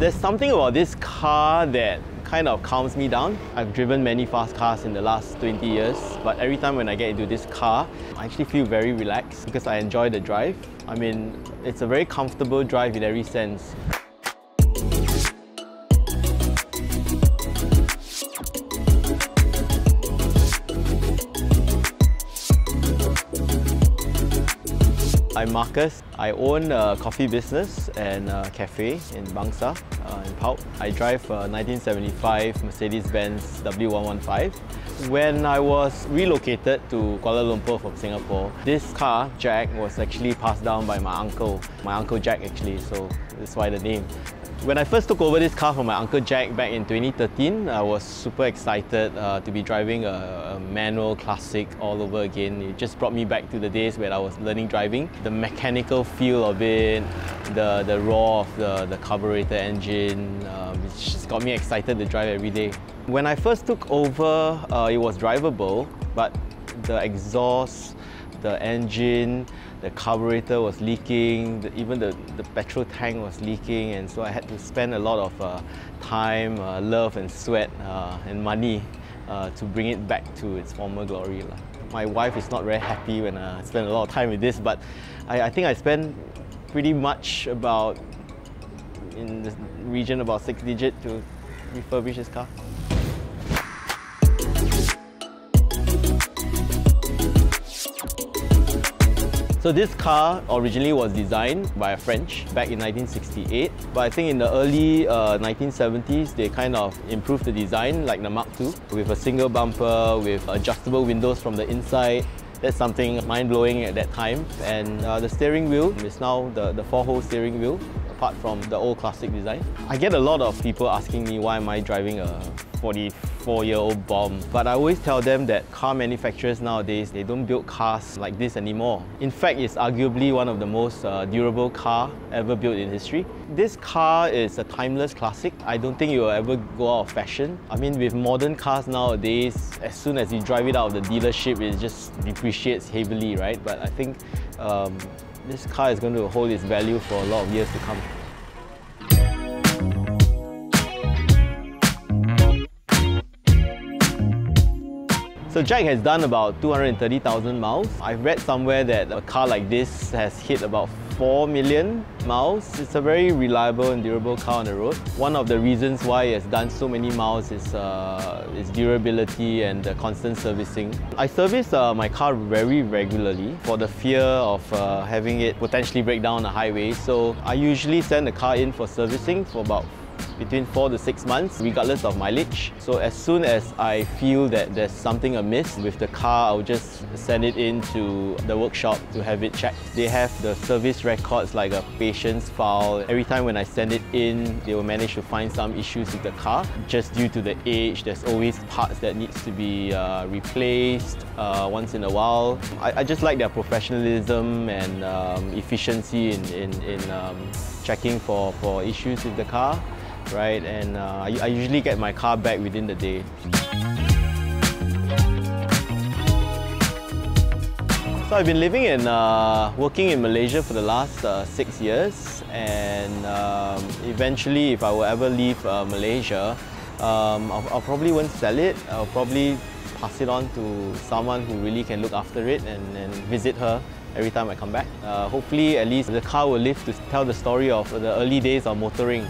There's something about this car that kind of calms me down. I've driven many fast cars in the last 20 years, but every time when I get into this car, I actually feel very relaxed because I enjoy the drive. I mean, it's a very comfortable drive in every sense. I'm Marcus. I own a coffee business and a cafe in Bangsar, in Paut. I drive a 1975 Mercedes-Benz W115. When I was relocated to Kuala Lumpur from Singapore, this car, Jack, was actually passed down by my uncle Jack actually, so that's why the name. When I first took over this car from my Uncle Jack back in 2013, I was super excited to be driving a manual classic all over again. It just brought me back to the days when I was learning driving. The mechanical feel of it, the roar of the carburetor engine, it just got me excited to drive every day. When I first took over, it was drivable, but the exhaust, the engine, the carburetor was leaking, even the petrol tank was leaking, and so I had to spend a lot of time, love and sweat and money to bring it back to its former glory. My wife is not very happy when I spend a lot of time with this, but I think I spend pretty much about, in the region about 6 digits to refurbish this car. So this car originally was designed by a French back in 1968, but I think in the early 1970s they kind of improved the design like the Mark II with a single bumper, with adjustable windows from the inside. That's something mind-blowing at that time. And the steering wheel is now the 4-hole steering wheel, apart from the old classic design. I get a lot of people asking me why am I driving a 44-year-old bomb, but I always tell them that car manufacturers nowadays, they don't build cars like this anymore. In fact, it's arguably one of the most durable cars ever built in history. This car is a timeless classic. I don't think it will ever go out of fashion. I mean, with modern cars nowadays, as soon as you drive it out of the dealership, it just depreciates heavily, right? But I think this car is going to hold its value for a lot of years to come. So Jack has done about 230,000 miles. I've read somewhere that a car like this has hit about 4 million miles. It's a very reliable and durable car on the road. One of the reasons why it has done so many miles is its durability and the constant servicing. I service my car very regularly for the fear of having it potentially break down on the highway. So I usually send the car in for servicing for about between 4 to 6 months, regardless of mileage. So as soon as I feel that there's something amiss with the car, I'll just send it into the workshop to have it checked. They have the service records like a patient's file. Every time when I send it in, they will manage to find some issues with the car. Just due to the age, there's always parts that needs to be replaced once in a while. I just like their professionalism and efficiency in checking for issues with the car. Right, and I usually get my car back within the day. So I've been living and working in Malaysia for the last 6 years, and eventually, if I will ever leave Malaysia, I'll probably won't sell it. I'll probably pass it on to someone who really can look after it and visit her every time I come back. Hopefully, at least the car will live to tell the story of the early days of motoring.